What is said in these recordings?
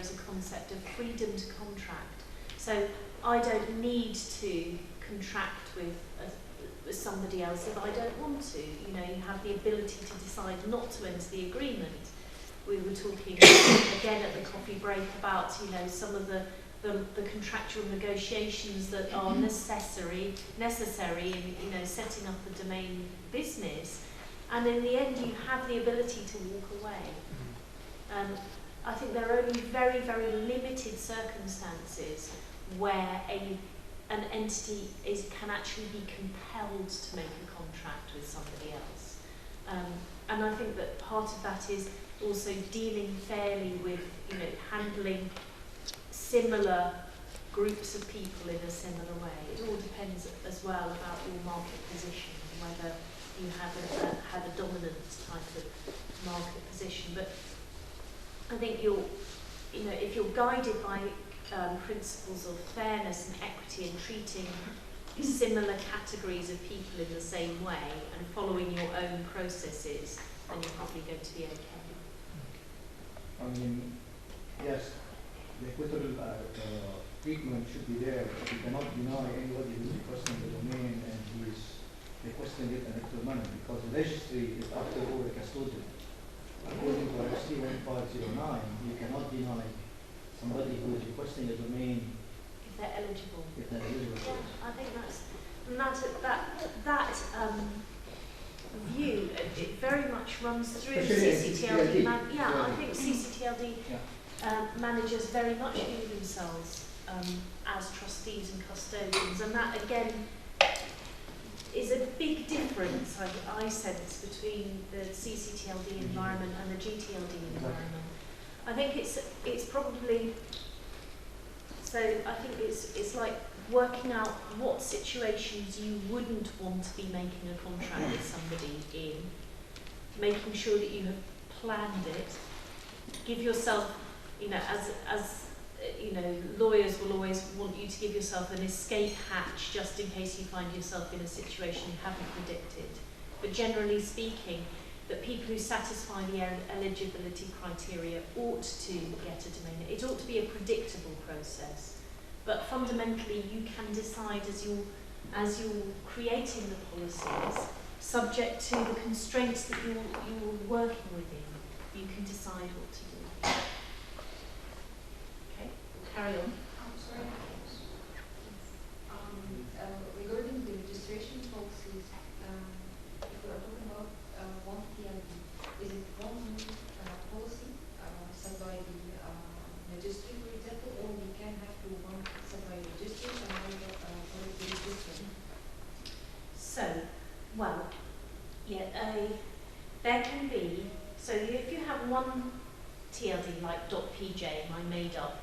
is a concept of freedom to contract. So I don't need to contract with somebody else if I don't want to. You know, you have the ability to decide not to enter the agreement. We were talking again at the coffee break about, you know, some of the contractual negotiations that are necessary in, you know, setting up a domain business. And in the end, you have the ability to walk away. I think there are only very, very limited circumstances where an entity can actually be compelled to make a contract with somebody else. And I think that part of that is also dealing fairly with, you know, handling similar groups of people in a similar way. It all depends as well about your market position, whether you have had a dominant type of market position. But I think if you're guided by principles of fairness and equity and treating similar categories of people in the same way and following your own processes, then you're probably going to be okay. I mean, yes, the equitable treatment should be there, but you cannot deny anybody who's requesting the domain and who is requesting it in equitable manner, because the registry is after all a custodian. According to Registry 1509, you cannot deny somebody who is requesting a domain if they're eligible. If they're eligible. Yeah, I think that view, it very much runs through CCTLD. I think CCTLD managers very much view themselves as trustees and custodians, and that again is a big difference, I sense, between the CCTLD environment and the GTLD environment. I think it's probably, so I think it's like working out what situations you wouldn't want to be making a contract with somebody in, making sure that you have planned it, give yourself, you know, as you know, lawyers will always want you to give yourself an escape hatch just in case you find yourself in a situation you haven't predicted. But generally speaking, that people who satisfy the eligibility criteria ought to get a domain. It ought to be a predictable process. But fundamentally, you can decide as you're creating the policies, subject to the constraints that you're working within, you can decide what to do. Okay, carry on. I'm sorry. Regarding the registration policies, if we are talking about one TLD, is it one policy set by the registry, for example, or we can have to one set by registry and another for the registry? So, well, yeah, there can be, so if you have one TLD like .pj, I made up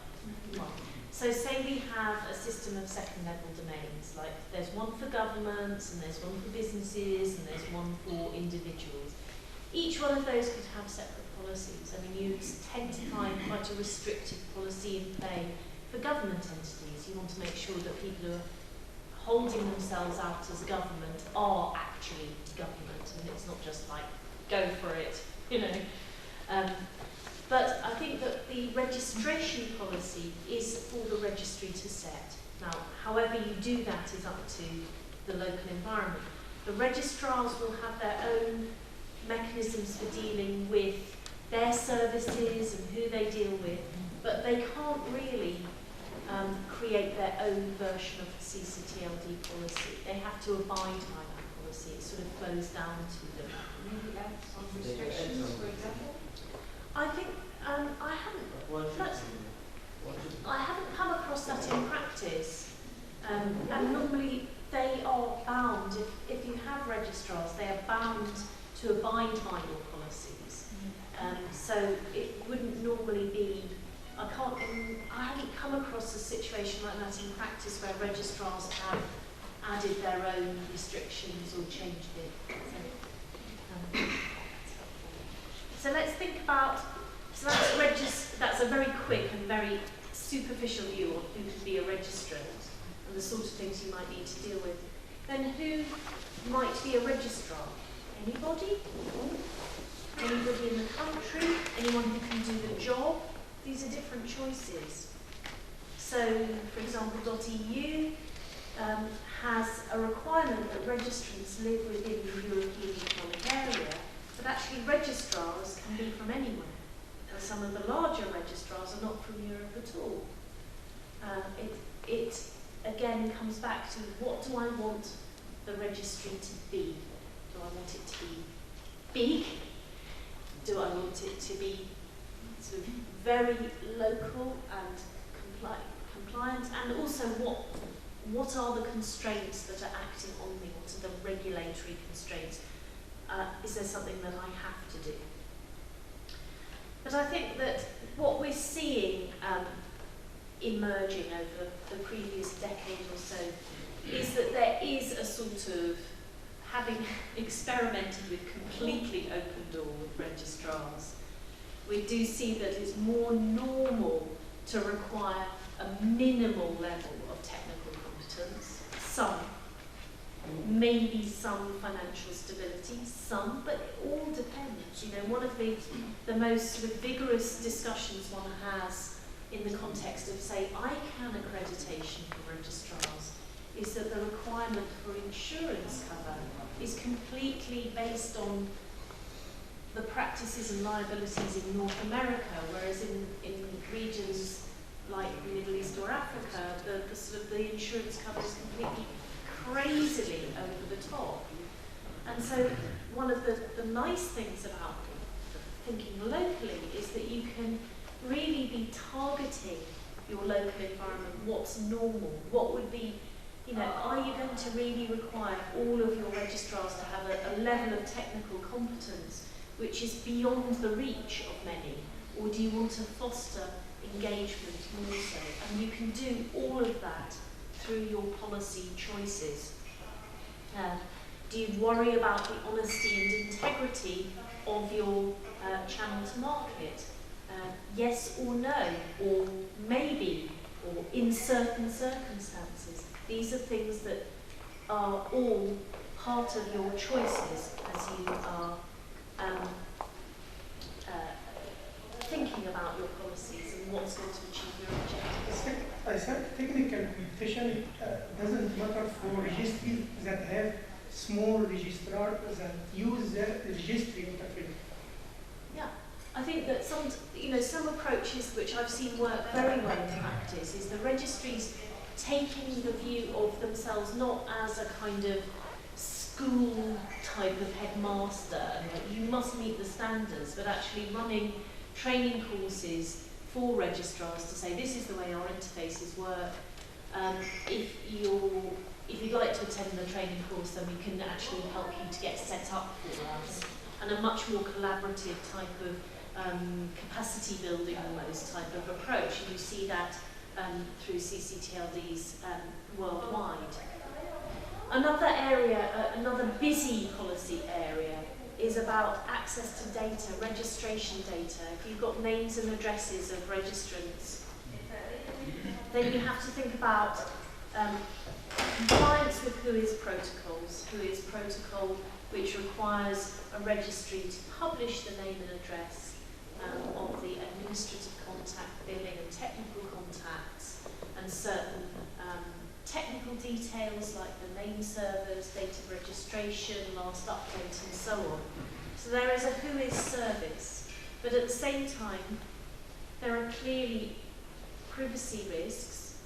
one. So say we have a system of second level domains, like there's one for governments and there's one for businesses and there's one for individuals. Each one of those could have separate policies. I mean, you tend to find quite a restrictive policy in play for government entities. You want to make sure that people who are holding themselves out as government are actually government, and it's not just like, go for it, you know. But I think that the registration policy is for the registry to set. Now, however you do that is up to the local environment. The registrars will have their own mechanisms for dealing with their services and who they deal with, but they can't really create their own version of the CCTLD policy. They have to abide by that policy. It sort of flows down to them. Maybe add some restrictions, for example? I think I haven't come across that in practice, and normally they are bound, if you have registrars, they are bound to abide by your policies. So it wouldn't normally be, I haven't come across a situation like that in practice where registrars have added their own restrictions or changed it. So let's think about, so that's a very quick and very superficial view of who can be a registrant and the sort of things you might need to deal with. Then who might be a registrar? Anybody? Anybody in the country? Anyone who can do the job? these are different choices. So, for example, .eu has a requirement that registrants live within the European Economic Area, but actually registrars can be from anywhere. And some of the larger registrars are not from Europe at all. It again comes back to, what do I want the registry to be? Do I want it to be big? Do I want it to be sort of very local and compliant? And also, what are the constraints that are acting on me? What are the regulatory constraints? Is there something that I have to do? But I think that what we're seeing emerging over the previous decade or so is that there is a sort of, having experimented with completely open door with registrars, we do see that it's more normal to require a minimal level of technical competence, some, maybe some financial stability, some, but it all depends. You know, one of the most sort of vigorous discussions one has in the context of, say, ICANN accreditation for registrars is that the requirement for insurance cover is completely based on the practices and liabilities in North America, whereas in regions like the Middle East or Africa, the sort of the insurance cover is completely crazily over the top. And so one of the nice things about thinking locally is that you can really be targeting your local environment, what's normal, what would be, you know, are you going to really require all of your registrars to have a level of technical competence which is beyond the reach of many, or do you want to foster engagement more so? And you can do all of that through your policy choices. Do you worry about the honesty and integrity of your channel to market? Yes or no, or maybe, or in certain circumstances. These are things that are all part of your choices as you are thinking about your policies and what's going to achieve your objectives. I said technical competition doesn't matter for registries that have small registrars that use the registry interface. Yeah, I think that some approaches which I've seen work very well in practice is the registries taking the view of themselves not as a kind of school type of headmaster, and you must meet the standards, but actually running training courses for registrars to say this is the way our interfaces work. If you'd like to attend the training course, then we can actually help you to get set up for us, and a much more collaborative type of capacity building almost type of approach. And you see that through CCTLDs worldwide. Another area, another busy policy area, is about access to data, registration data. If you've got names and addresses of registrants, then you have to think about compliance with WHOIS protocols. WHOIS protocol which requires a registry to publish the name and address of the administrative contact, billing and technical contacts, and certain technical details like the name servers, date of registration, last update, and so on. So there is a WHOIS service, but at the same time, there are clearly privacy risks.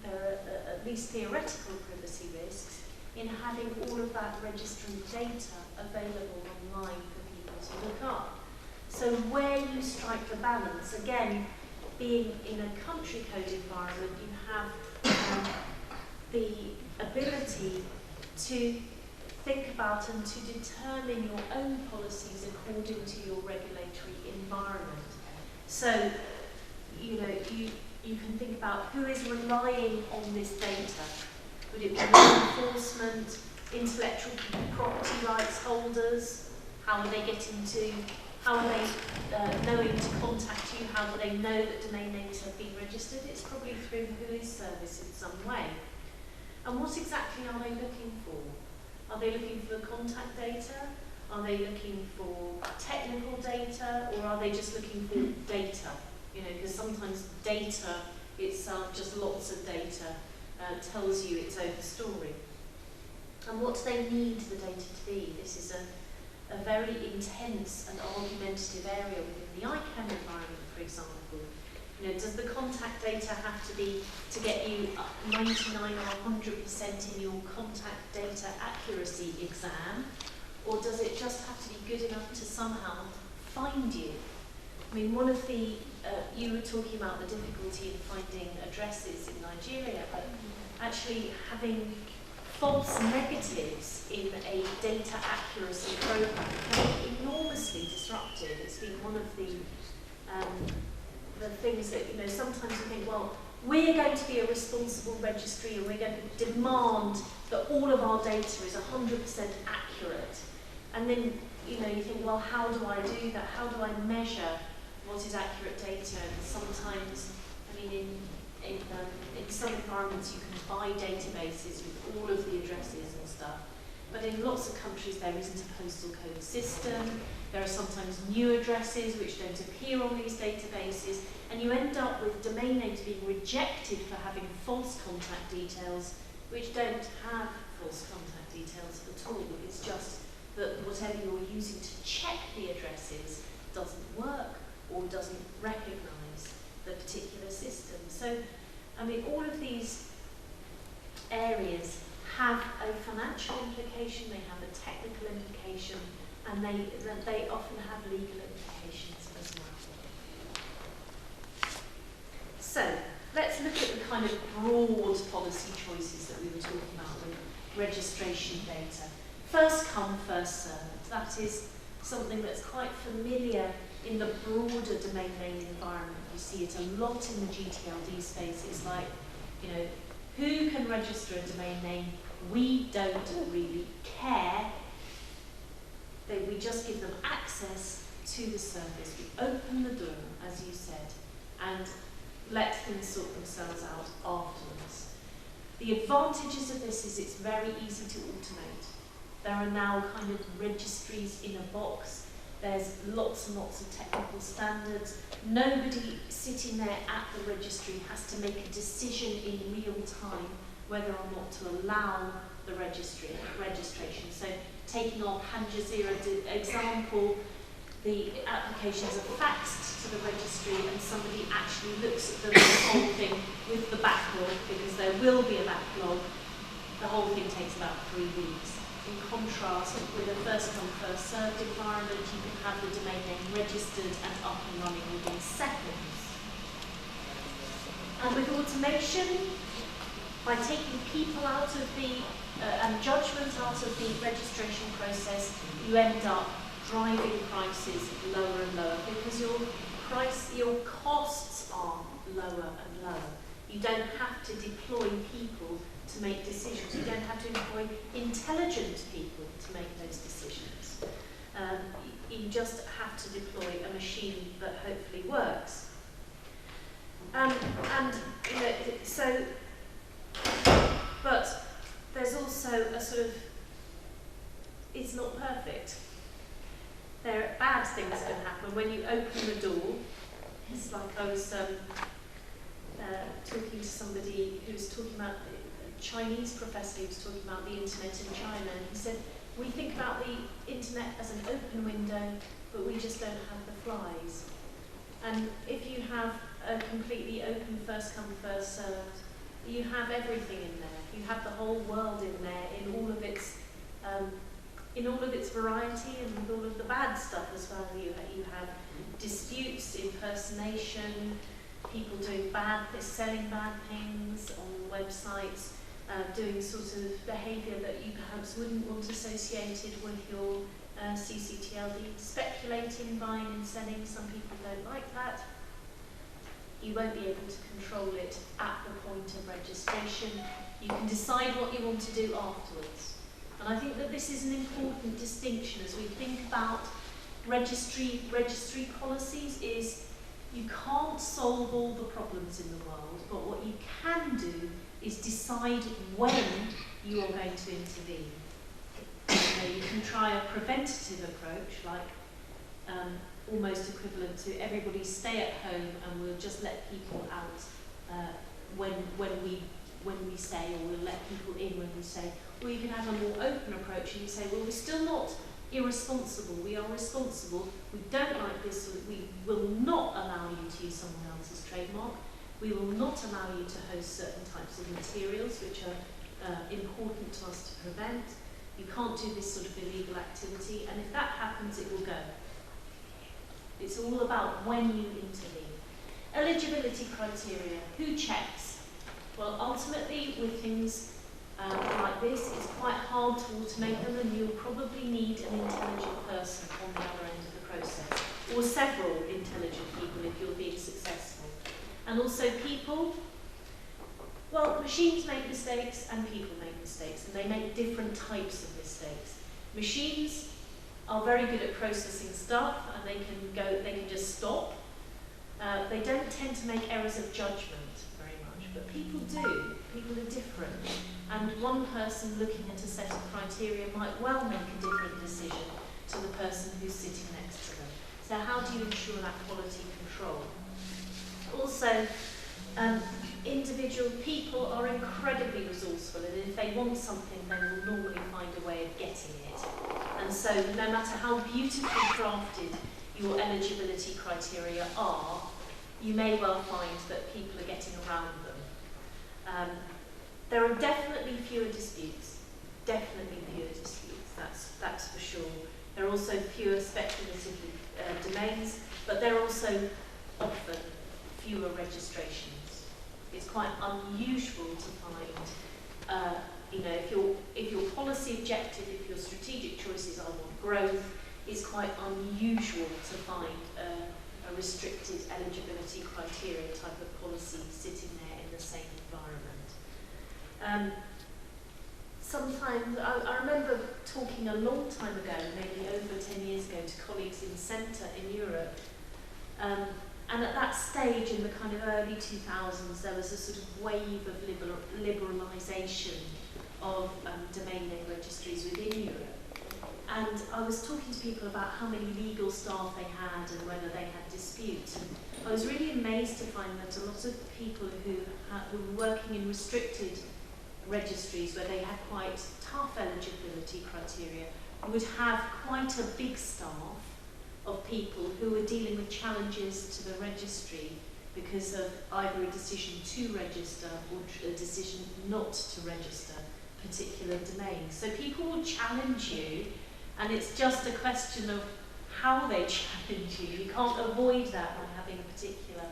There are at least theoretical privacy risks in having all of that registrant data available online for people to look up. So where you strike the balance, again, being in a country code environment, you have the ability to think about and to determine your own policies according to your regulatory environment. So, you can think about who is relying on this data. Would it be law enforcement, intellectual property rights holders? How are they knowing to contact you? How do they know that domain names have been registered? It's probably through the WHOIS service in some way. And what exactly are they looking for? Are they looking for contact data? Are they looking for technical data, or are they just looking for data? You know, because sometimes data itself, just lots of data, tells you its own story. And what do they need the data to be? This is a very intense and argumentative area within the ICANN environment, for example. You know, does the contact data have to be to get you 99 or 100% in your contact data accuracy exam, or does it just have to be good enough to somehow find you? I mean, one of the, you were talking about the difficulty in finding addresses in Nigeria, but actually having false negatives in a data accuracy program can be enormously disruptive. It's been one of the things that, you know, sometimes you think, well, we're going to be a responsible registry and we're going to demand that all of our data is 100% accurate. And then, you know, you think, well, how do I do that? How do I measure what is accurate data? And sometimes, I mean, in some environments you can buy databases with all of the addresses and stuff. But in lots of countries there isn't a postal code system. There are sometimes new addresses which don't appear on these databases, and you end up with domain names being rejected for having false contact details which don't have false contact details at all. It's just that whatever you're using to check the addresses doesn't work or doesn't recognise the particular system. So, I mean, all of these areas have a financial implication, they have a technical implication, and they often have legal implications as well. So, let's look at the kind of broad policy choices that we were talking about with registration data. First come, first served. That is something that's quite familiar in the broader domain name environment. You see it a lot in the GTLD space. It's like, you know, who can register a domain name? We don't really care. We just give them access to the service. We open the door, as you said, and let them sort themselves out afterwards. The advantages of this is it's very easy to automate. There are now kind of registries in a box. There's lots and lots of technical standards. Nobody sitting there at the registry has to make a decision in real time whether or not to allow the registration. So taking our Panjazira example, the applications are faxed to the registry and somebody actually looks at the whole thing with the backlog, because there will be a backlog. The whole thing takes about 3 weeks. In contrast, with a first-come, first-served environment, you can have the domain name registered and up and running within seconds. And with automation, by taking people out of the, and judgment out of the registration process, you end up driving prices lower and lower, because your costs are lower and lower. You don't have to deploy people to make decisions. You don't have to employ intelligent people to make those decisions. You just have to deploy a machine that hopefully works. And you know, so, but there's also a sort of, it's not perfect. There are bad things that can happen when you open the door. It's like I was talking to somebody who was talking about, a Chinese professor who was talking about the internet in China, and he said, we think about the internet as an open window, but we just don't have the flies. And if you have a completely open first come, first served, you have everything in there. You have the whole world in there in all of its variety and with all of the bad stuff as well. You have disputes, impersonation, people doing selling bad things on websites, doing sort of behaviour that you perhaps wouldn't want associated with your CCTLD, speculating, buying and selling. Some people don't like that. You won't be able to control it at the point of registration. You can decide what you want to do afterwards. And I think that this is an important distinction as we think about registry policies. Is you can't solve all the problems in the world, but what you can do is decide when you are going to intervene. know, you can try a preventative approach, like almost equivalent to everybody stay at home and we'll just let people out when we say, or we'll let people in when we say. Or you can have a more open approach and you say, well, we're still not irresponsible, we are responsible, we don't like this, we will not allow you to use someone else's trademark, we will not allow you to host certain types of materials which are important to us to prevent. You can't do this sort of illegal activity, and if that happens, it will go. It's all about when you intervene. Eligibility criteria, who checks? Well, ultimately, with things like this, it's quite hard to automate them, and you'll probably need an intelligent person on the other end of the process, or several intelligent people if you're being successful. And also people, well, machines make mistakes and people make mistakes, and they make different types of mistakes. Machines are very good at processing stuff, and they can just stop. They don't tend to make errors of judgment very much, but people do. People are different. And one person looking at a set of criteria might well make a different decision to the person who's sitting next to them. So how do you ensure that quality control? Also, individual people are incredibly resourceful, and if they want something, they will normally find a way of getting it. And so no matter how beautifully crafted your eligibility criteria are, you may well find that people are getting around them. There are definitely fewer disputes, that's for sure. There are also fewer speculative domains, but there are also often fewer registrations. It's quite unusual to find, if your policy objective, if your strategic choices are want growth, it's quite unusual to find a restricted eligibility criteria type of policy sitting there in the same environment. Sometimes, I remember talking a long time ago, maybe over 10 years ago, to colleagues in Centre in Europe, and at that stage, in the kind of early 2000s, there was a sort of wave of liberalisation of domain name registries within Europe. And I was talking to people about how many legal staff they had and whether they had disputes. And I was really amazed to find that a lot of people who were working in restricted registries where they had quite tough eligibility criteria would have quite a big staff of people who were dealing with challenges to the registry because of either a decision to register or a decision not to register particular domains. So people will challenge you, and it's just a question of how they challenge you. You can't avoid that by having a particular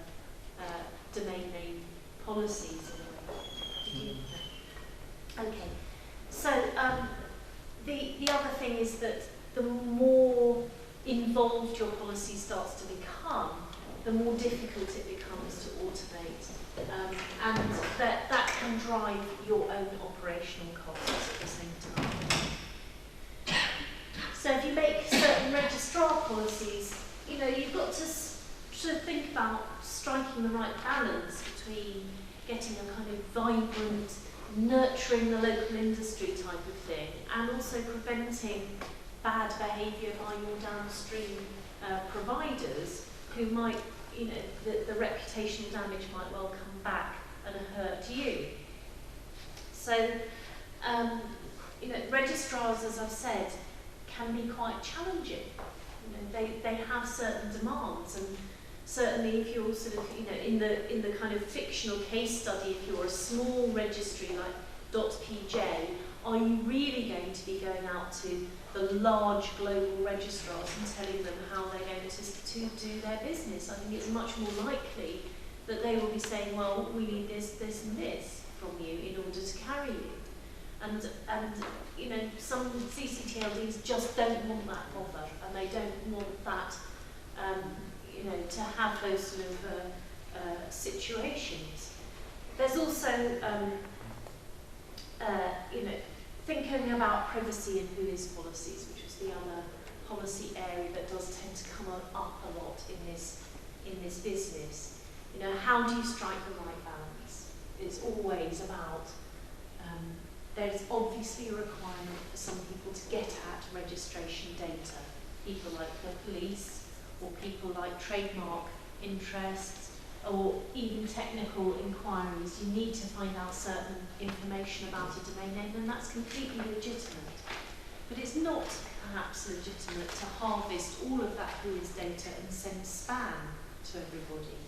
domain name policies. Okay, so the other thing is that the more involved your policy starts to become, the more difficult it becomes to automate, and that can drive your own operational costs at the same time. So if you make certain registrar policies, you've got to sort of think about striking the right balance between getting a kind of vibrant, nurturing the local industry type of thing, and also preventing bad behaviour by your downstream providers who might, the reputational damage might well come back and hurt you. So, registrars, as I've said, can be quite challenging. They have certain demands, and certainly if you're sort of, in the kind of fictional case study, if you're a small registry like .pj, are you really going to be going out to the large global registrars and telling them how they're going to do their business? I think it's much more likely that they will be saying, well, we need this, this and this from you in order to carry you. And some CCTLDs just don't want that bother, and they don't want that, to have those sort of situations. There's also, thinking about privacy and who is policies, which is the other policy area that does tend to come up a lot in this business. How do you strike the right balance? It's always about there's obviously a requirement for some people to get at registration data. People like the police, or people like trademark interests, or even technical inquiries. You need to find out certain information about a domain name, and that's completely legitimate. But it's not perhaps legitimate to harvest all of that WHOIS data and send spam to everybody,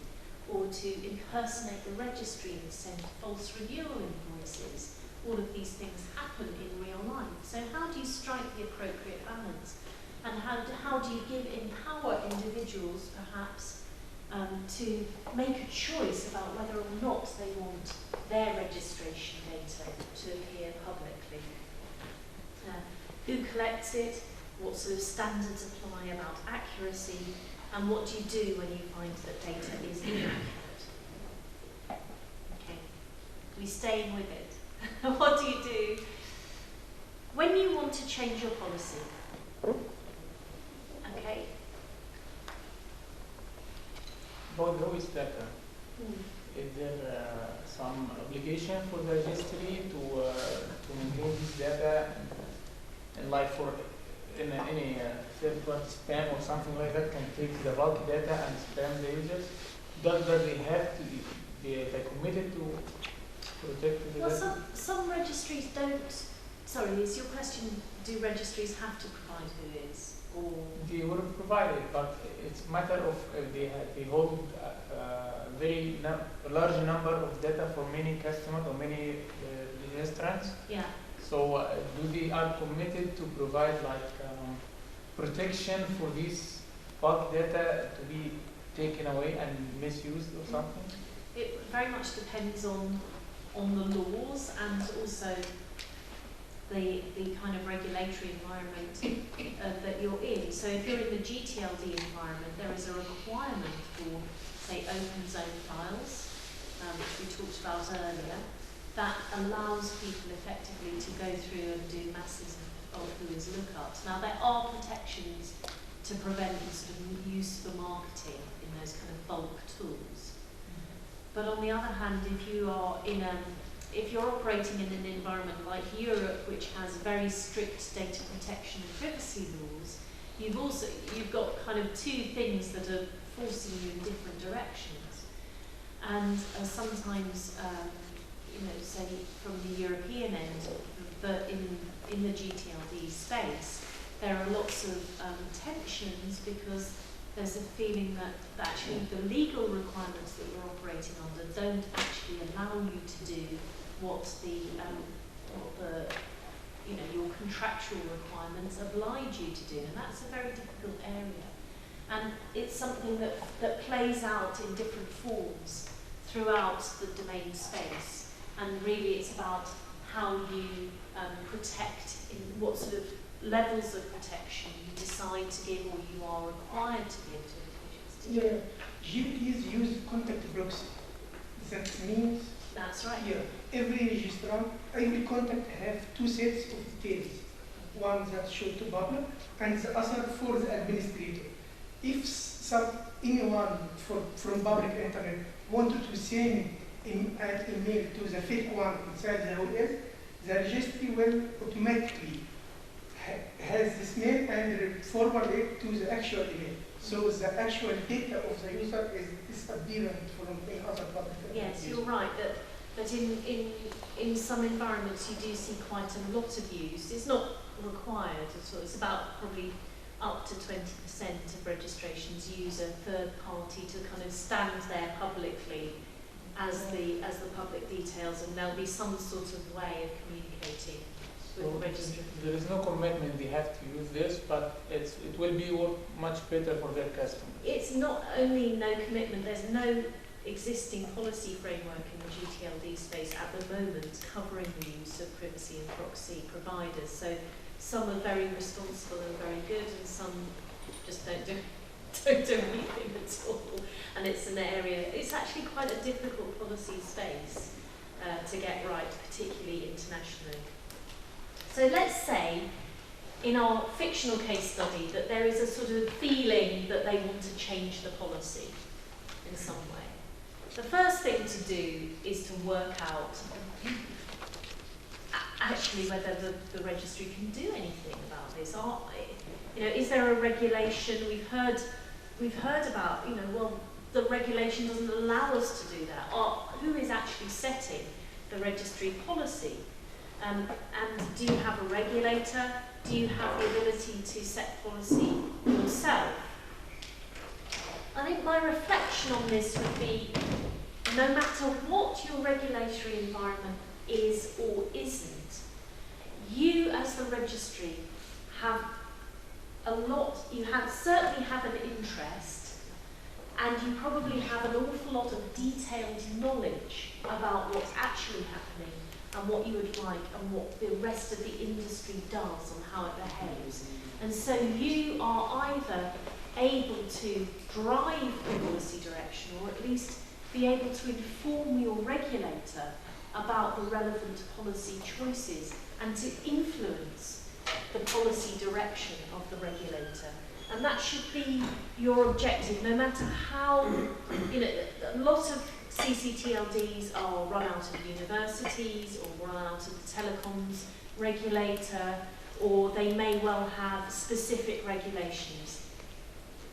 or to impersonate the registry and send false renewal invoices. All of these things happen in real life. So how do you strike the appropriate balance? And how do you empower individuals, perhaps, to make a choice about whether or not they want their registration data to appear publicly? Who collects it? What sort of standards apply about accuracy? And what do you do when you find that data is inaccurate? Okay, are we staying with it? What do you do when you want to change your policy? Okay. About the WHOIS data, is there some obligation for the registry to maintain this data, and like for any third-party spam or something like that can take the bulk data and spam the users? Does they have to be committed to protect the Well, data? some registries don't. Sorry, is your question, do registries have to provide WHOIS? Or They will provide it, but it's a matter of they hold a very large number of data for many customers or many registrants. yeah. So do they are committed to provide like protection for this bulk data to be taken away and misused or something? It very much depends on the laws and also the kind of regulatory environment that you're in. So if you're in the GTLD environment, there is a requirement for, say, open zone files, which we talked about earlier, that allows people effectively to go through and do masses of WHOIS lookups. Now, there are protections to prevent sort of use for marketing in those kind of bulk tools. But on the other hand, if you are if you're operating in an environment like Europe, which has very strict data protection and privacy laws, you've got kind of two things that are forcing you in different directions. And sometimes, say from the European end, but in the GTLD space, there are lots of tensions because there's a feeling that actually the legal requirements that you're operating under don't actually allow you to do what your contractual requirements oblige you to do, and that's a very difficult area. And it's something that plays out in different forms throughout the domain space. And really it's about how you protect, in what sort of levels of protection you decide to give or you are required to give to individuals. Yeah, GPs use contact proxy. That means That's right. every registrar, every contact have two sets of details. One that shows to public and the other for the administrator. If anyone from public internet wanted to send an email to the fake one inside the OS, the registry will automatically has this mail and forward it to the actual email. So the actual data of the user is disappearing from any other public. Yes, you're right that in some environments you do see quite a lot of use. It's not required at all. It's about probably up to 20% of registrations use a third party to kind of stand there publicly as the public details, and there'll be some sort of way of communicating with the registry. There is no commitment they have to use this, but it will be work much better for their customers. It's not only no commitment, there's no existing policy framework in the GTLD space at the moment covering the use of privacy and proxy providers. So some are very responsible and very good, and some just don't do anything at all. And it's an area, it's actually quite a difficult policy space to get right, particularly internationally. So let's say in our fictional case study that there is a sort of feeling that they want to change the policy in some way. The first thing to do is to work out actually whether the registry can do anything about this. Is there a regulation? We've heard about, well, the regulation doesn't allow us to do that. Who is actually setting the registry policy? And do you have a regulator? Do you have the ability to set policy yourself? I think my reflection on this would be, no matter what your regulatory environment is or isn't, you as the registry have certainly have an interest, and you probably have an awful lot of detailed knowledge about what's actually happening and what you would like and what the rest of the industry does and how it behaves. And so you are either able to drive the policy direction, or at least be able to inform your regulator about the relevant policy choices and to influence the policy direction of the regulator. And that should be your objective, no matter how, a lot of CCTLDs are run out of universities or run out of the telecoms regulator, or they may well have specific regulations.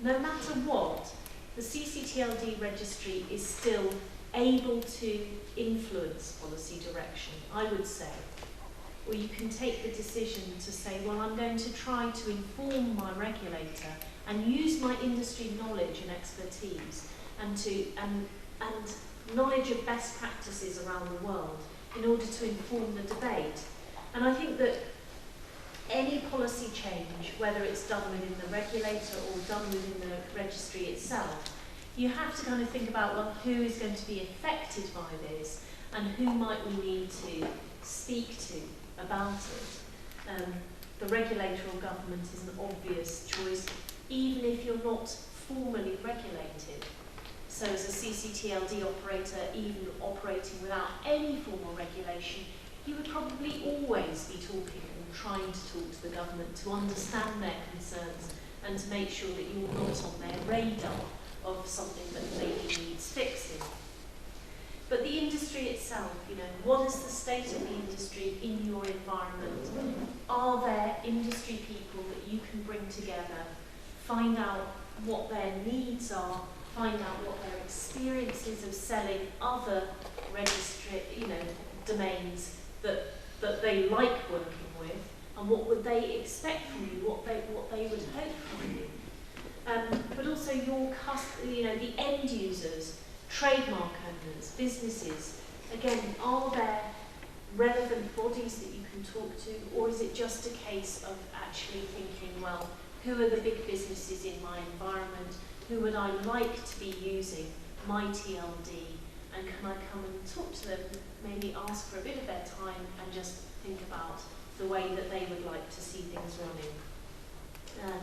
No matter what, the CCTLD registry is still able to influence policy direction, I would say. Or you can take the decision to say, well, I'm going to try to inform my regulator and use my industry knowledge and expertise and knowledge of best practices around the world in order to inform the debate. And I think that any policy change, whether it's done within the regulator or done within the registry itself, you have to kind of think about, well, who is going to be affected by this and who might we need to speak to about it. The regulator or government is an obvious choice, even if you're not formally regulated. So as a CCTLD operator, even operating without any formal regulation, you would probably always be talking and trying to talk to the government to understand their concerns and to make sure that you're not on their radar of something that maybe needs fixing. But the industry itself, what is the state of the industry in your environment? Are there industry people that you can bring together, find out what their needs are, find out what their experiences of selling other registry, domains that they like working with, and what would they expect from you, what they would hope from you. But also the end users, trademark owners, businesses. Again, are there relevant bodies that you can talk to, or is it just a case of actually thinking, well, who are the big businesses in my environment? Who would I like to be using my TLD? And can I come and talk to them, maybe ask for a bit of their time and just think about the way that they would like to see things running?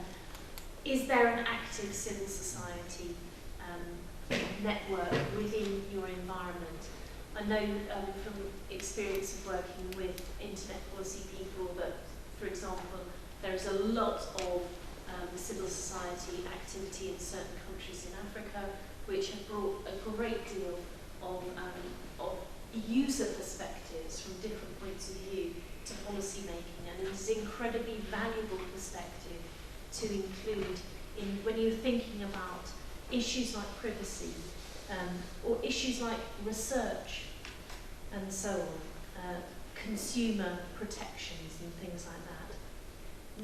Is there an active civil society network within your environment? I know from experience of working with internet policy people that, for example, there is a lot of civil society activity in certain countries in Africa which have brought a great deal of user perspectives from different points of view to policy making, and it is an incredibly valuable perspective to include in when you're thinking about issues like privacy or issues like research and so on, consumer protections and things like that.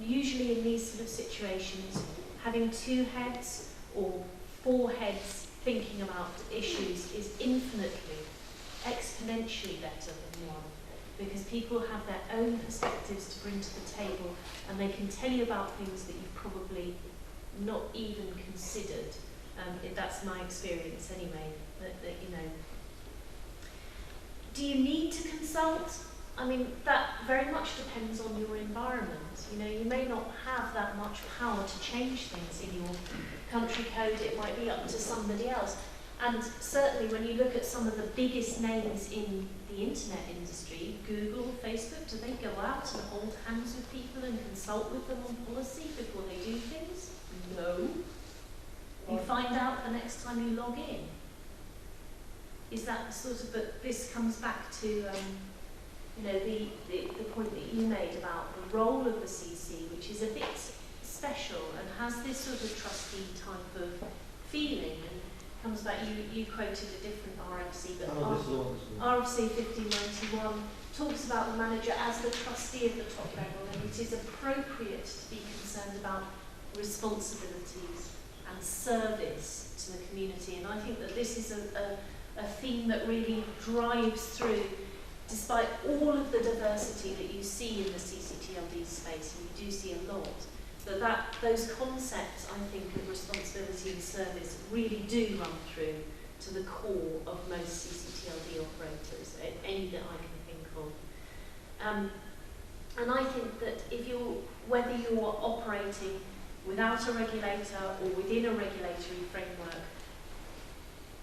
Usually in these sort of situations, having two heads or four heads thinking about issues is infinitely, exponentially better than one, because people have their own perspectives to bring to the table, and they can tell you about things that you've probably not even considered. That's my experience anyway. Do you need to consult? I mean, that very much depends on your environment. You may not have that much power to change things in your country code. It might be up to somebody else. And certainly when you look at some of the biggest names in the internet industry, Google, Facebook, do they go out and hold hands with people and consult with them on policy before they do things? No. You find out the next time you log in. Is that sort of, but this comes back to you know, the point that you made about the role of the CC, which is a bit special and has this sort of trustee type of feeling, and comes back, you quoted a different RFC, but RFC 1591 talks about the manager as the trustee of the top level, and it is appropriate to be concerned about responsibilities and service to the community. And I think that this is a theme that really drives through, despite all of the diversity that you see in the CCTLD space, and you do see a lot, those concepts, I think, of responsibility and service really do run through to the core of most CCTLD operators, any that I can think of. And I think that whether you're operating without a regulator or within a regulatory framework,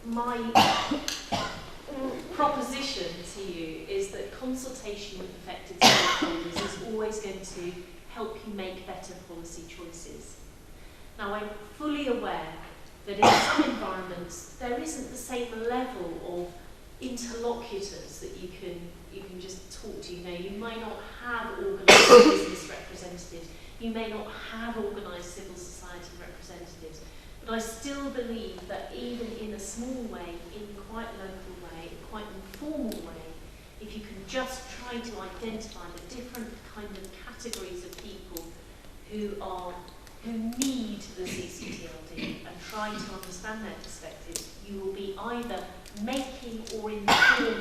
my proposition to you is that consultation with affected stakeholders is always going to help you make better policy choices. Now, I'm fully aware that in some environments there isn't the same level of interlocutors that you can just talk to. You know, you may not have organised business representatives, you may not have organised civil society representatives, but I still believe that even in a small way, in quite a local way, in quite an informal way, if you can just try to identify the different kind of categories of people who need the CCTLD and try to understand their perspectives, you will be either making or informing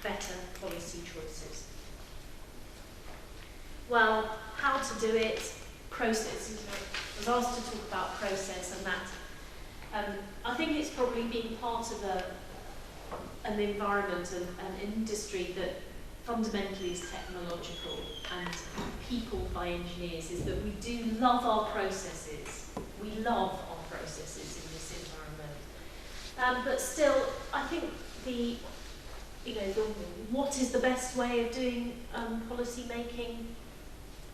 better policy choices. Well, how to do it, process. I was asked to talk about process and that. I think it's probably been part of an environment, an industry that fundamentally is technological and people by engineers, is that we do love our processes. We love our processes in this environment. But still, I think what is the best way of doing policy making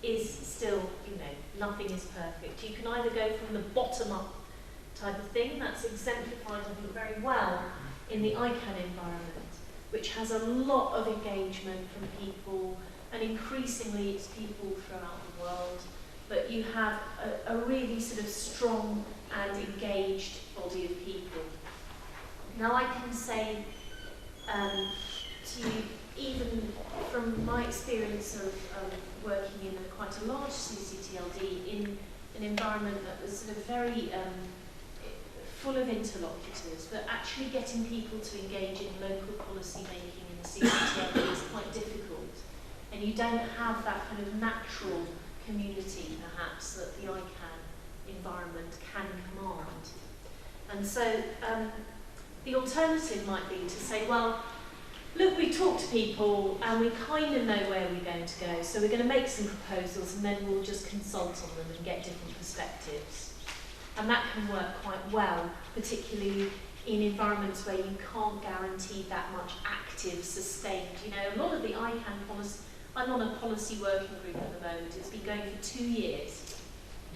is still, nothing is perfect. You can either go from the bottom up type of thing, that's exemplified, I think, very well in the ICANN environment, which has a lot of engagement from people, and increasingly it's people throughout the world, but you have a really sort of strong and engaged body of people. Now, I can say to you, even from my experience of working in quite a large CCTLD in an environment that was sort of very full of interlocutors, but actually getting people to engage in local policy making in the CCTLD is quite difficult. And you don't have that kind of natural community, perhaps, that the ICANN environment can command. And so the alternative might be to say, well, look, we talk to people and we kind of know where we're going to go, so we're going to make some proposals and then we'll just consult on them and get different perspectives. And that can work quite well, particularly in environments where you can't guarantee that much active, sustained. A lot of the ICANN policy, I'm on a policy working group at the moment, it's been going for 2 years.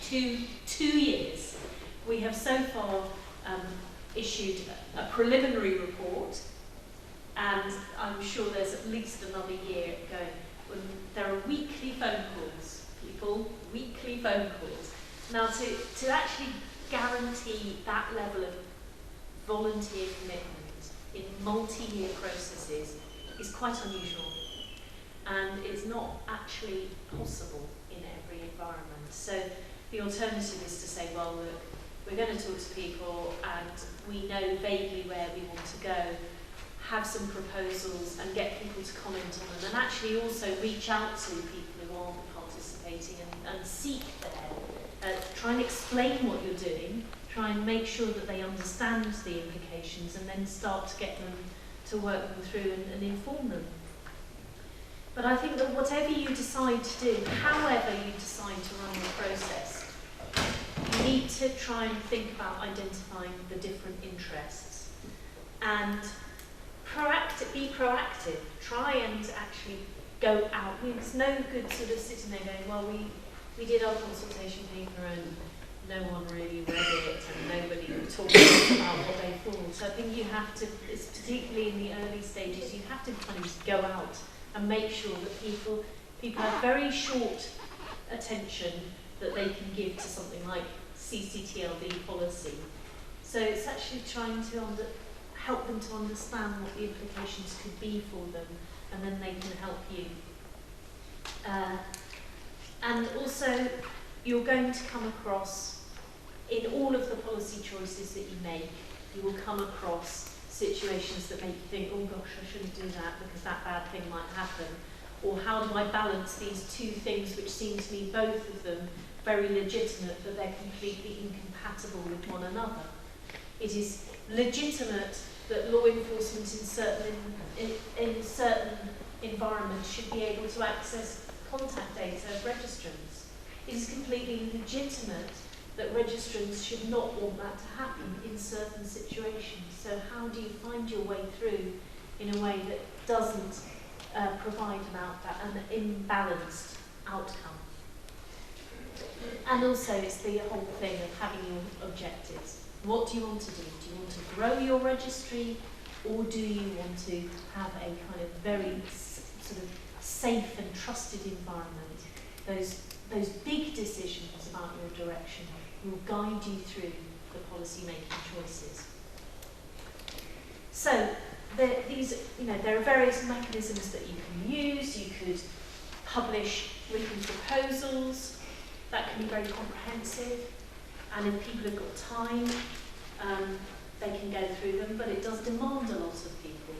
Two years. We have so far issued a preliminary report, and I'm sure there's at least another year going. There are weekly phone calls, people, weekly phone calls. Now, to actually guarantee that level of volunteer commitment in multi-year processes is quite unusual, and it's not actually possible in every environment. So the alternative is to say, well, look, we're going to talk to people and we know vaguely where we want to go, have some proposals and get people to comment on them, and actually also reach out to people who aren't participating and seek their, try and explain what you're doing, try and make sure that they understand the implications, and then start to get them to work them through and inform them. But I think that whatever you decide to do, however you decide to run the process, you need to try and think about identifying the different interests and be proactive. Try and actually go out. It's no good sort of sitting there going, well, we did our consultation paper and no one really read it and nobody talked about what they thought. So I think you have to, particularly in the early stages, you have to kind of go out and make sure that people have very short attention that they can give to something like CCTLD policy. So it's actually trying to help them to understand what the implications could be for them, and then they can help you. And also, you're going to come across, in all of the policy choices that you make, you will come across situations that make you think, oh gosh, I shouldn't do that because that bad thing might happen. Or how do I balance these two things which seem to me, both of them, very legitimate, but they're completely incompatible with one another. It is legitimate that law enforcement in certain environments should be able to access contact data of registrants. It is completely legitimate that registrants should not want that to happen in certain situations. So how do you find your way through in a way that doesn't provide an imbalanced outcome? And also it's the whole thing of having your objectives. What do you want to do? Do you want to grow your registry, or do you want to have a kind of very sort of safe and trusted environment? Those big decisions about your direction will guide you through the policy making choices. So there are various mechanisms that you can use. You could publish written proposals. That can be very comprehensive, and if people have got time, they can go through them, but it does demand a lot of people.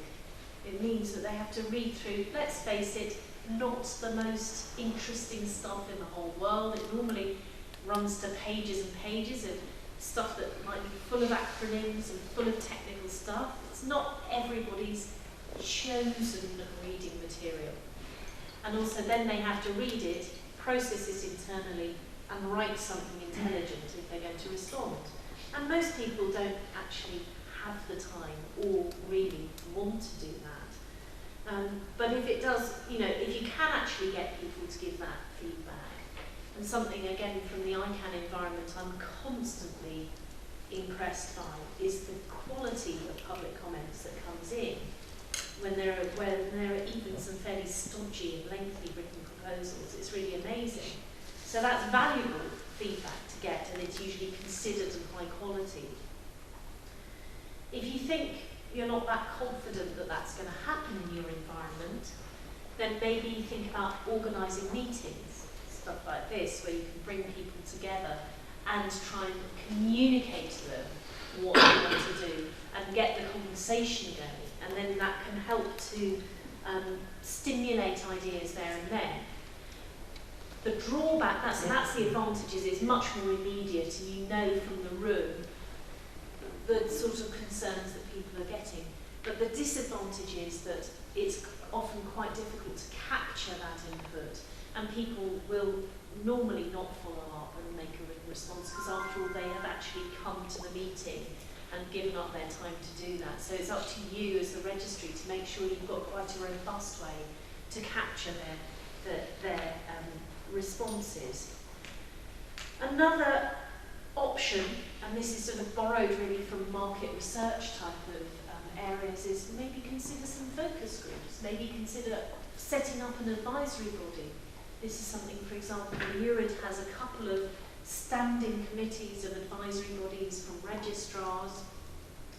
It means that they have to read through, let's face it, not the most interesting stuff in the whole world. It normally runs to pages and pages of stuff that might be full of acronyms and full of technical stuff. It's not everybody's chosen reading material. And also then they have to read it, process it internally, and write something intelligent if they're going to respond. And most people don't actually have the time or really want to do that. But if it does, if you can actually get people to give that feedback, and something again from the ICANN environment I'm constantly impressed by is the quality of public comments that comes in when there are even some fairly stodgy and lengthy written proposals. It's really amazing. So that's valuable feedback to get, and it's usually considered and high quality. If you think you're not that confident that that's going to happen in your environment, then maybe think about organising meetings, stuff like this, where you can bring people together and try and communicate to them what you want to do and get the conversation going, and then that can help to stimulate ideas there and then. The drawback, that's the advantages, it's much more immediate, and you know from the room the sort of concerns that people are getting. But the disadvantage is that it's often quite difficult to capture that input, and people will normally not follow up and make a written response, because after all they have actually come to the meeting and given up their time to do that. So it's up to you as the registry to make sure you've got quite a robust way to capture their responses. Another option, and this is sort of borrowed really from market research type of areas, is maybe consider some focus groups, maybe consider setting up an advisory body. This is something, for example, URID has a couple of standing committees of advisory bodies from registrars,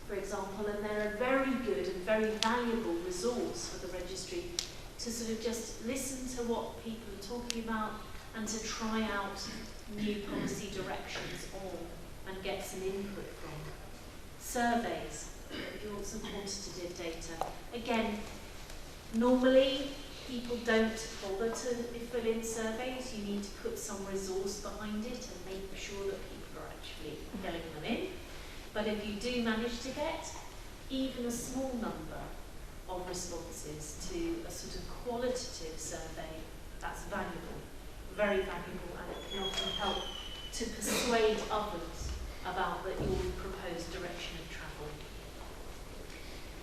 for example, and they're a very good and very valuable resource for the registry to sort of just listen to what people are talking about and to try out new policy directions on and get some input from. Surveys, if you want some quantitative data. Again, normally people don't bother to fill in surveys. You need to put some resource behind it and make sure that people are actually filling them in. But if you do manage to get even a small number of responses to a sort of qualitative survey, that's valuable, very valuable, and it can often help to persuade others about your proposed direction of travel.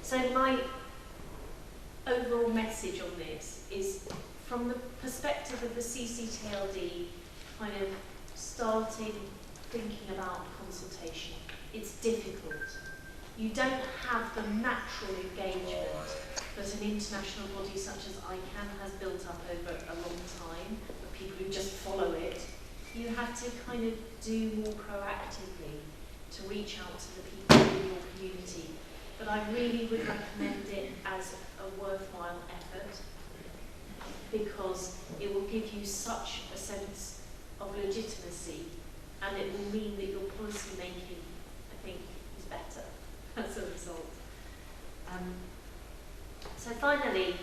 So my overall message on this is, from the perspective of the CCTLD, kind of starting thinking about consultation. It's difficult. You don't have the natural engagement that an an international body such as ICANN has built up over a long time, but people who just follow it, you have to kind of do more proactively to reach out to the people in your community. But I really would recommend it as a worthwhile effort, because it will give you such a sense of legitimacy, and it will mean that your policy making, I think, is better as a result. So finally,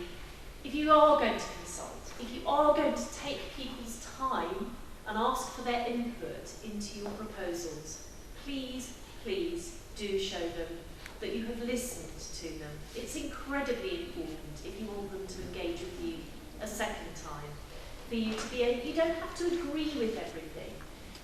if you are going to consult, if you are going to take people's time and ask for their input into your proposals, please, please do show them that you have listened to them. It's incredibly important if you want them to engage with you a second time, for you to be able, you don't have to agree with everything,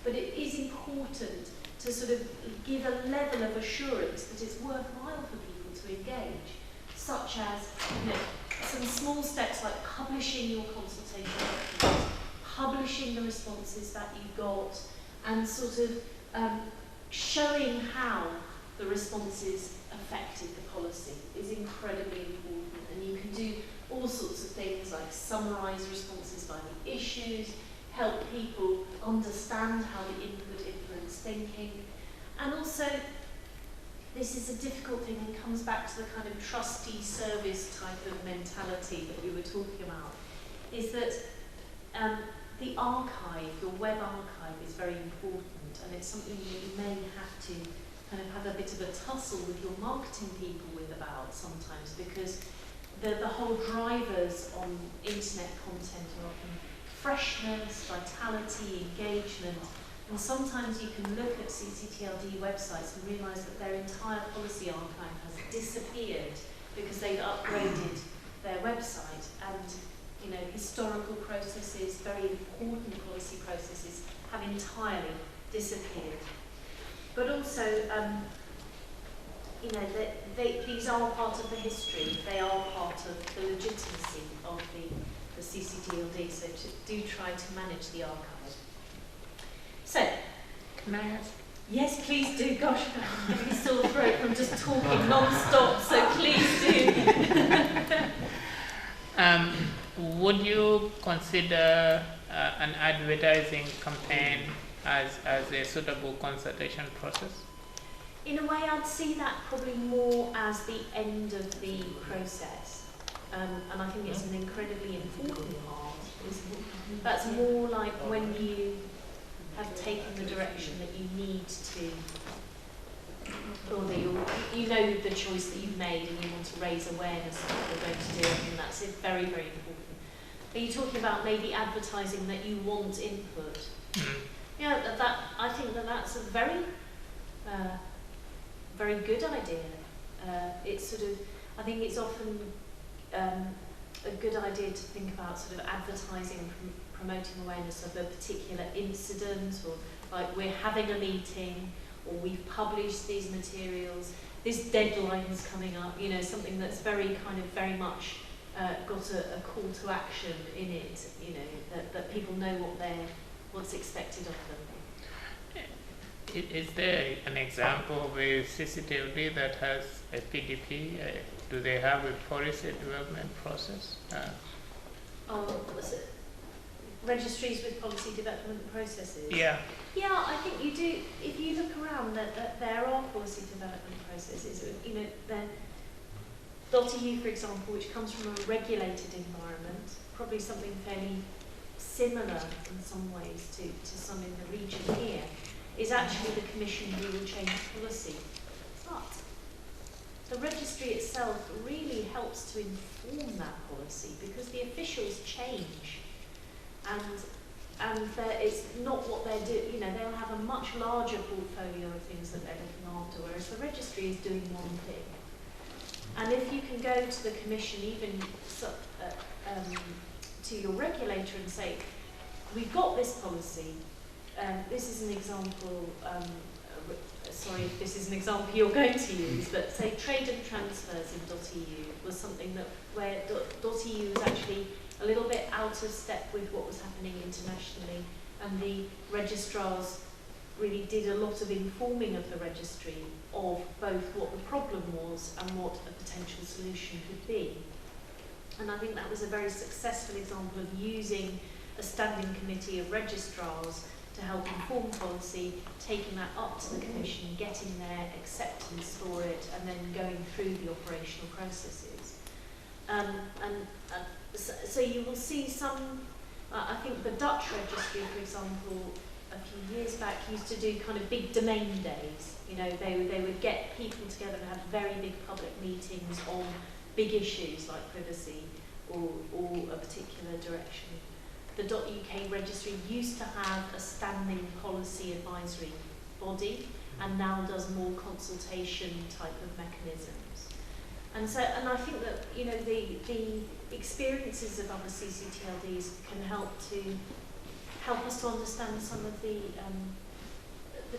but it is important to sort of give a level of assurance that it's worthwhile for people to engage, such as, you know, some small steps like publishing your consultation documents, publishing the responses that you got, and sort of showing how the responses affected the policy is incredibly important. And you can do all sorts of things like summarise responses by the issues, help people understand how the input influenced thinking, and also, this is a difficult thing and comes back to the kind of trustee service type of mentality that we were talking about, is that the archive, your web archive, is very important, and it's something that you may have to kind of have a bit of a tussle with your marketing people with about sometimes, because the whole drivers on internet content are often freshness, vitality, engagement, and sometimes you can look at CCTLD websites and realise that their entire policy archive has disappeared because they've upgraded their website, and you know, historical processes, very important policy processes, have entirely disappeared. But also, you know, these are part of the history, they are part of the legitimacy of the CCTLD, so do try to manage the archive. So, can I ask? Yes, please do. Gosh, I'm getting a sore throat from just talking non-stop, so please do. Would you consider an advertising campaign as a suitable consultation process? In a way, I'd see that probably more as the end of the process, and I think it's an incredibly important part. That's more like when you have taken the direction that you need to, or that you know the choice that you've made and you want to raise awareness of what you're going to do, and that's very, very important. Are you talking about maybe advertising that you want input? Yeah, I think that's a very, very good idea. It's sort of, I think it's often a good idea to think about sort of advertising, promoting awareness of a particular incident, or like we're having a meeting, or we've published these materials, this deadline's coming up, you know, something that's very kind of very much got a call to action in it, you know, that people know what's expected of them. Is there an example of a CCTLD that has a PDP? Do they have a policy development process? Registries with policy development processes? Yeah. Yeah, I think you do. If you look around, that there are policy development processes. You know, .eu, for example, which comes from a regulated environment, probably something fairly similar in some ways to some in the region here, is actually the Commission who will change policy. But the registry itself really helps to inform that policy, because the officials change, and it's not what they're doing. You know, they'll have a much larger portfolio of things that they're looking after, whereas the registry is doing one thing. And if you can go to the Commission, even to your regulator, and say, we've got this policy, this is an example, sorry if this is an example you're going to use, but say trade and transfers in .eu was something that where .eu was actually a little bit out of step with what was happening internationally, and the registrars really did a lot of informing of the registry of both what the problem was and what a potential solution could be. And I think that was a very successful example of using a standing committee of registrars to help inform policy, taking that up to the Commission, getting their acceptance for it, and then going through the operational processes. So you will see some, I think the Dutch registry, for example, a few years back used to do kind of big domain days. You know, they would get people together and have very big public meetings on big issues like privacy or a particular direction. The .uk registry used to have a standing policy advisory body and now does more consultation type of mechanisms. And I think that, you know, the experiences of other CCTLDs can help us to understand some of the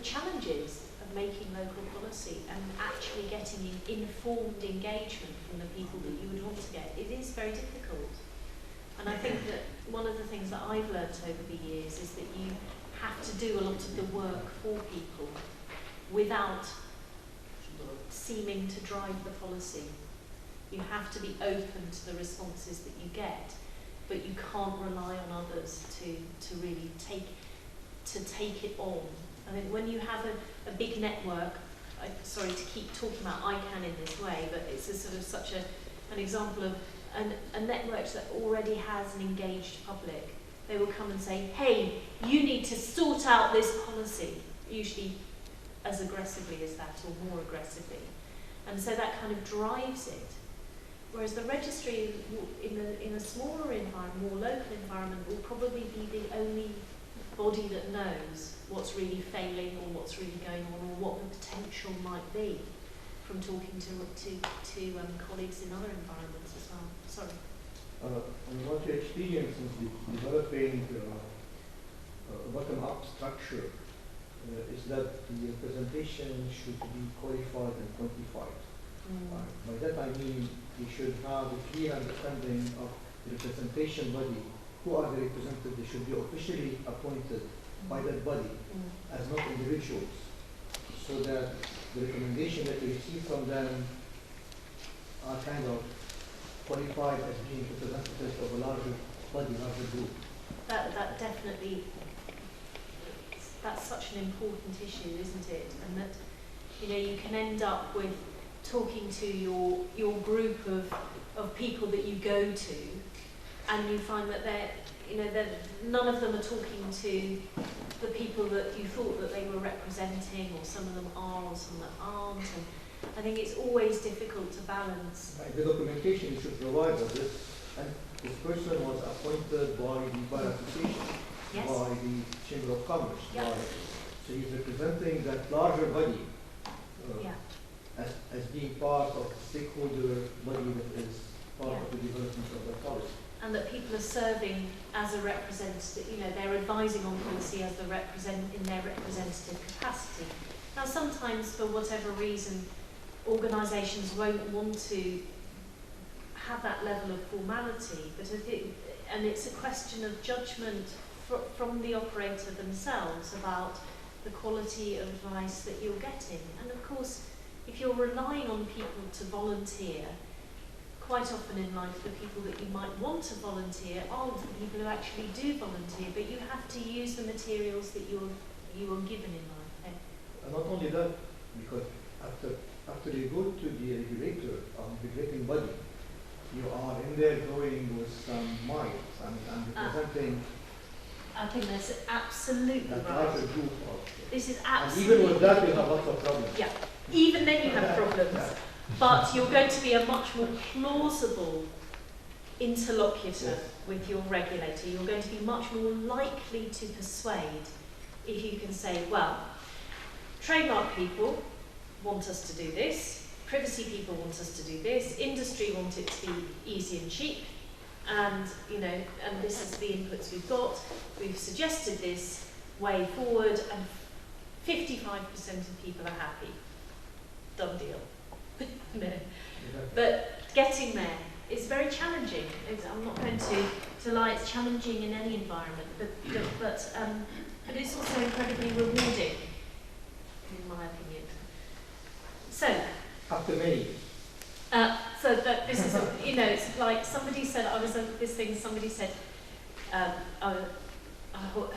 challenges of making local policy and actually getting informed engagement from the people that you would want to get. It is very difficult. And I think that one of the things that I've learnt over the years is that you have to do a lot of the work for people without seeming to drive the policy. You have to be open to the responses that you get, but you can't rely on others to really take it on. I think when you have a big network, sorry to keep talking about ICANN in this way, but it's a sort of such an example of a network that already has an engaged public. They will come and say, hey, you need to sort out this policy, usually as aggressively as that or more aggressively. And so that kind of drives it. Whereas the registry in a smaller environment, more local environment, will probably be the only body that knows what's really failing or what's really going on or what the potential might be from talking to colleagues in other environments as well. Sorry. And what your experience in developing a bottom-up structure is that the representation should be qualified and quantified. By that I mean we should have a clear understanding of the representation body. Who are the representatives? They should be officially appointed by that body as not individuals, so that the recommendation that we receive from them are kind of qualified as being representatives of a larger body, larger group. That definitely, that's such an important issue, isn't it? And that, you know, you can end up with talking to your group of people that you go to, and you find that none of them are talking to the people that you thought that they were representing, or some of them are, or some that aren't. And I think it's always difficult to balance. The documentation you should provide us this, and this person was appointed by the Bar Association, Yes. by the Chamber of Commerce. Yep. So he's representing that larger body Yeah. as being part of the stakeholder body that is part Yeah. of the development of the policy. And that people are serving as a representative, you know, they're advising on policy as in their representative capacity. Now, sometimes, for whatever reason, organisations won't want to have that level of formality, but and it's a question of judgment from the operator themselves about the quality of advice that you're getting. And of course, if you're relying on people to volunteer, quite often in life the people that you might want to volunteer aren't the people who actually do volunteer, but you have to use the materials that you are given in life. And not only that, because after you go to the regulator, regulating body, you are in there going with some might and representing I think that's absolutely that right. larger group of. This is And absolutely. even with that, you have lots of problems. Yeah, even then you have problems, but you're going to be a much more plausible interlocutor Yes. with your regulator. You're going to be much more likely to persuade if you can say, well, trademark people want us to do this, privacy people want us to do this, industry want it to be easy and cheap, and and this is the inputs we've got. We've suggested this way forward, and 55% of people are happy. Done deal. No. But getting there is very challenging. I'm not going to lie, it's challenging in any environment, but it's also incredibly rewarding, in my opinion. So, After many. so So that this is, you know, it's like somebody said, I was at this thing, somebody said, I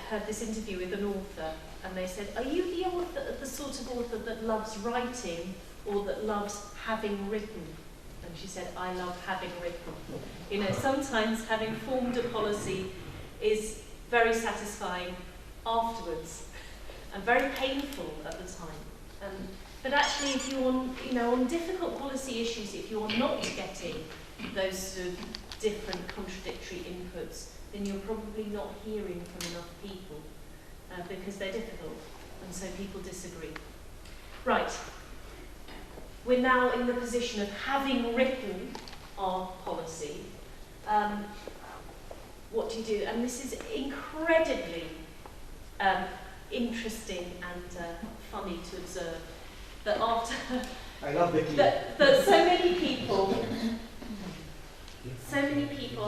heard this interview with an author, and they said, are you the author, the sort of author that loves writing or that loves having written? And she said, I love having written. You know, sometimes having formed a policy is very satisfying afterwards and very painful at the time. But actually, if you're on, you know, on difficult policy issues, if you're not getting those sort of different contradictory inputs, then you're probably not hearing from enough people because they're difficult, and so people disagree. Right. We're now in the position of having written our policy. What do you do? And this is incredibly interesting and funny to observe. That after I love the that so many people,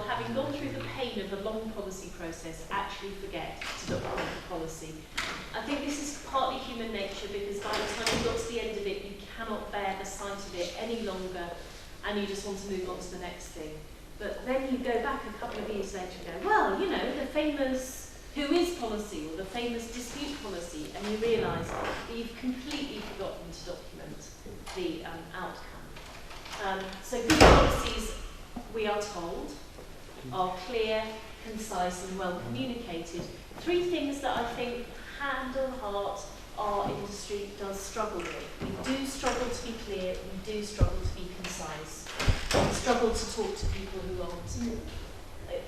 having gone through the pain of a long policy process, actually forget to document the policy. I think this is partly human nature, because by the time you got to the end of it, you cannot bear the sight of it any longer, and you just want to move on to the next thing. But then you go back a couple of years later and go, well, you know, the famous who is policy, or the famous dispute policy, and you realise that you've completely forgotten to document the outcome. So good policies, we are told, are clear, concise and well communicated. Three things that I think, hand on heart, our industry does struggle with. We do struggle to be clear, we do struggle to be concise. We struggle to talk to people who aren't,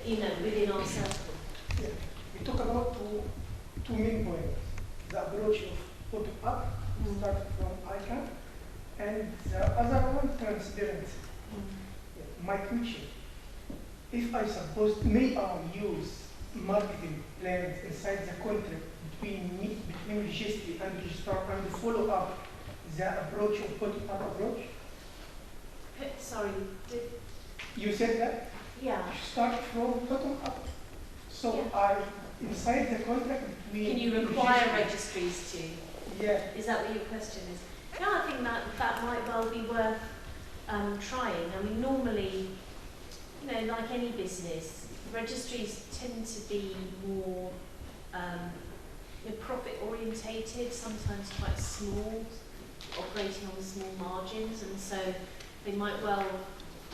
you know, within our circle. Yeah. We talk about two main points. The approach of bottom-up, start from ICANN, and the other one, transparency. My question, if I suppose, may I use marketing plans inside the contract between registry and registrar and follow up the approach of bottom-up approach? Sorry, You said that? yeah. Start from bottom-up. So Yeah. inside the contract between... Can you require registries to? Yeah. Is that what your question is? Yeah, I think that might well be worth trying. I mean, normally, you know, like any business, registries tend to be more profit orientated, sometimes quite small, operating on small margins, and so they might well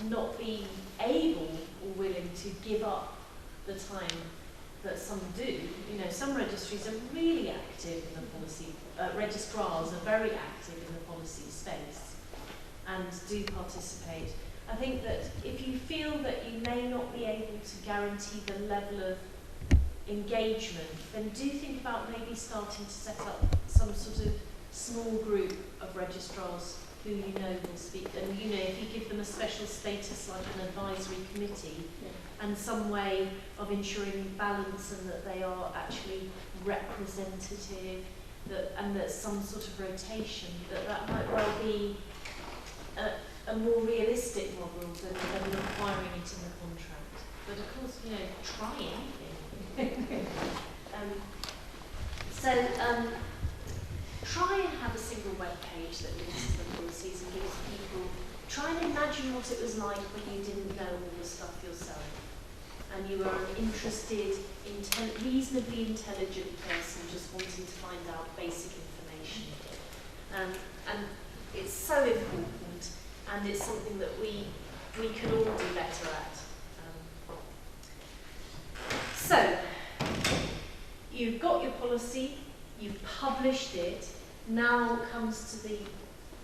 not be able or willing to give up the time that some do. You know, some registries are really active in the policy, registrars are very active in the policy space and do participate. I think that if you feel that you may not be able to guarantee the level of engagement, then do think about maybe starting to set up some sort of small group of registrars who you know will speak. And you know, if you give them a special status like an advisory committee, and some way of ensuring balance and that they are actually representative, and that some sort of rotation, that might well be a more realistic model than requiring it in the contract. But of course, you know, try anything. Try and have a single web page that lists the policies and gives people, try and imagine what it was like when you didn't know all the stuff yourself, and you are an interested, reasonably intelligent person just wanting to find out basic information. And it's so important, and it's something that we can all do better at. So, you've got your policy, you've published it, now comes to the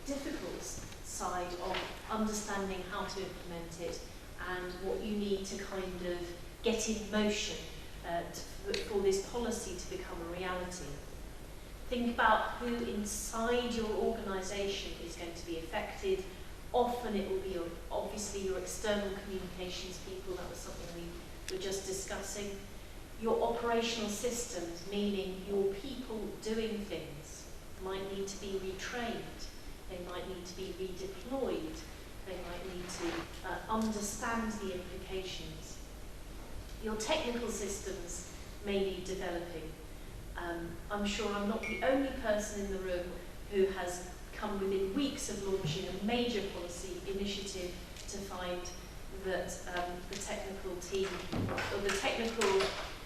difficult side of understanding how to implement it and what you need to kind of get in motion for this policy to become a reality. Think about who inside your organisation is going to be affected. Often it will be obviously your external communications people. That was something we were just discussing. Your operational systems, meaning your people doing things, might need to be retrained. They might need to be redeployed. They might need to understand the implications. Your technical systems may need developing. I'm sure I'm not the only person in the room who has come within weeks of launching a major policy initiative to find that the technical team or the technical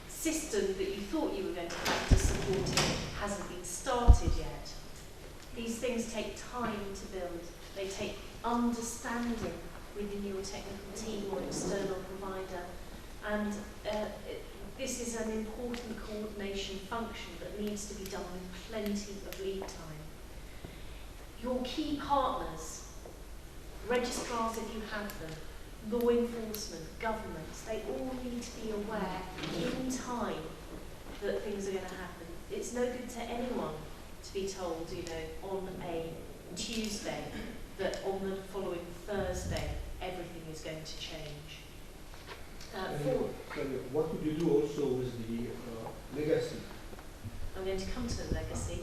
system that you thought you were going to have to support it hasn't been started yet. These things take time to build. They take understanding within your technical team or external provider. And this is an important coordination function that needs to be done with plenty of lead time. Your key partners, registrars if you have them, law enforcement, governments, they all need to be aware in time that things are going to happen. It's no good to anyone to be told, you know, on a Tuesday that on the following Thursday everything is going to change. What would you do also with the legacy? I'm going to come to legacy,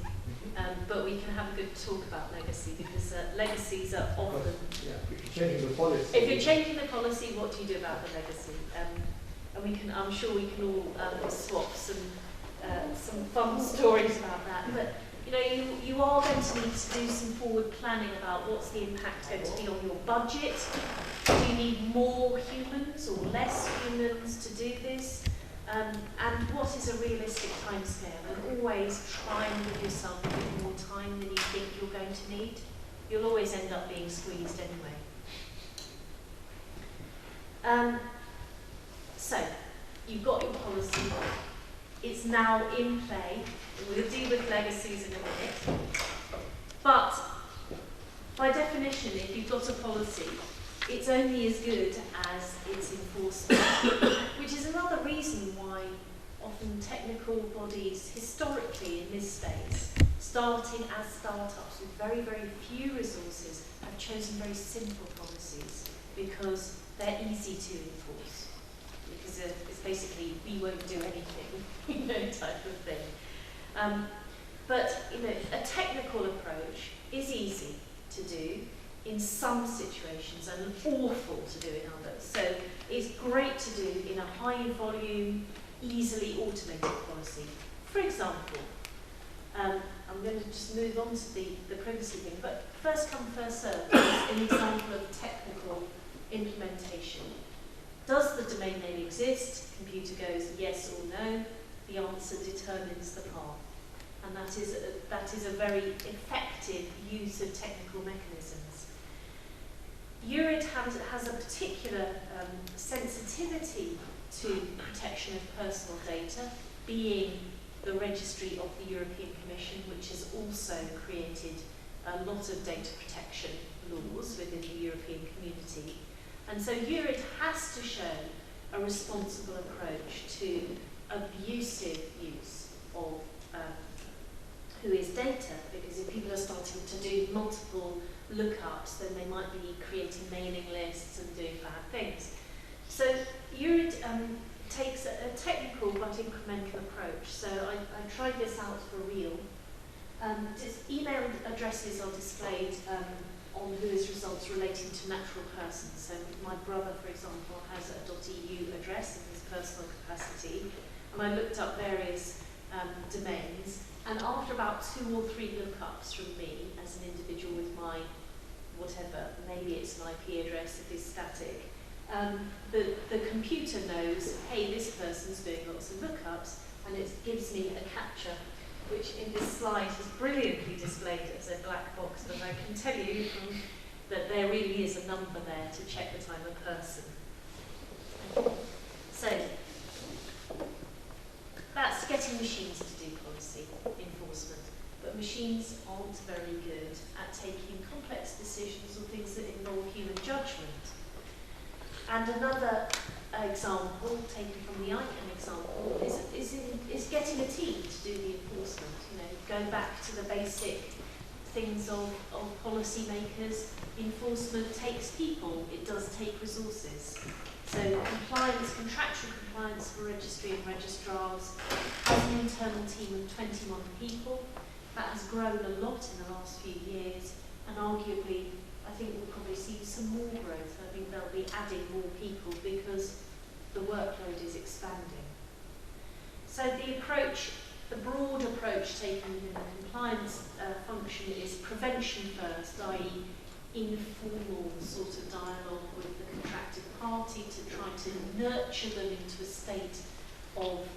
but we can have a good talk about legacy because legacies are often... Yeah, if you're changing the policy... If you're changing the policy, what do you do about the legacy? And we can, I'm sure we can all swap some fun stories about that. But you know, you are going to need to do some forward planning about what's the impact going to be on your budget. Do you need more humans or less humans to do this? And what is a realistic timescale? And always try and give yourself a bit more time than you think you're going to need. You'll always end up being squeezed anyway. So, you've got your policy. It's now in play. We'll deal with legacies in a minute. But, by definition, if you've got a policy, it's only as good as its enforcement, which is another reason why often technical bodies, historically in this space, starting as startups with very, very few resources, have chosen very simple policies because they're easy to enforce. Because it's basically, we won't do anything, you know, type of thing. But, you know, a technical approach is easy to do in some situations and awful to do in others. So it's great to do in a high volume, easily automated policy. For example, I'm going to just move on to the privacy thing, but first come, first served is an example of technical implementation. Does the domain name exist? Computer goes yes or no. The answer determines the path. And that is a very effective use of technical mechanisms. URID has a particular sensitivity to protection of personal data, being the registry of the European Commission, which has also created a lot of data protection laws within the European community. And so URID has to show a responsible approach to abusive use of who is data, because if people are starting to do multiple lookups, then they might be creating mailing lists and doing bad things. So URID takes a technical but incremental approach. So I tried this out for real. Email addresses are displayed on WHOIS results relating to natural persons. So my brother, for example, has a .eu address in his personal capacity, and I looked up various domains. And after about 2 or 3 lookups from me as an individual with my whatever, maybe it's an IP address if it's static, the computer knows, hey, this person's doing lots of lookups, and it gives me a captcha, which in this slide is brilliantly displayed as a black box, but I can tell you that there really is a number there to check that I'm a person. So, that's getting machines to do policy enforcement, but machines aren't very good at taking complex decisions or things that involve human judgment. And another example, taken from the ICANN example, is getting a team to do the enforcement. You know, go back to the basic things of policy makers. Enforcement takes people, it does take resources. So compliance, contractual compliance for registry and registrars has an internal team of 21 people. That has grown a lot in the last few years, and arguably I think we'll probably see some more growth. I think they'll be adding more people because the workload is expanding. So the broad approach taken within the compliance function is prevention first, i.e. informal sort of dialogue with the contracted party to try to nurture them into a state of